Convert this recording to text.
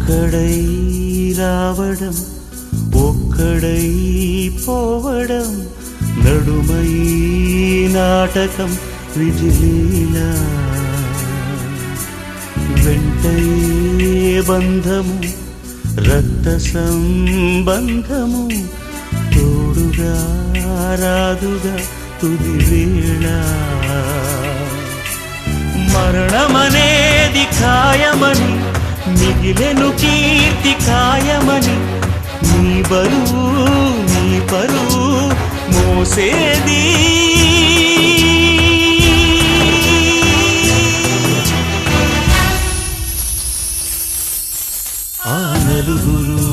ఒక్కడై రావడం ఒక్కడై పోవడం నడుమై నాటకం విజిలీలా వెంటయే బంధము రక్త సంబంధము తోడుగా రాదుగా తుది వేళ మరణమనేది ఖాయమని మిగిలెను కీర్తి ఖాయమని నీ బరువు నీ పరువు మోసేది ఆ నలుగురు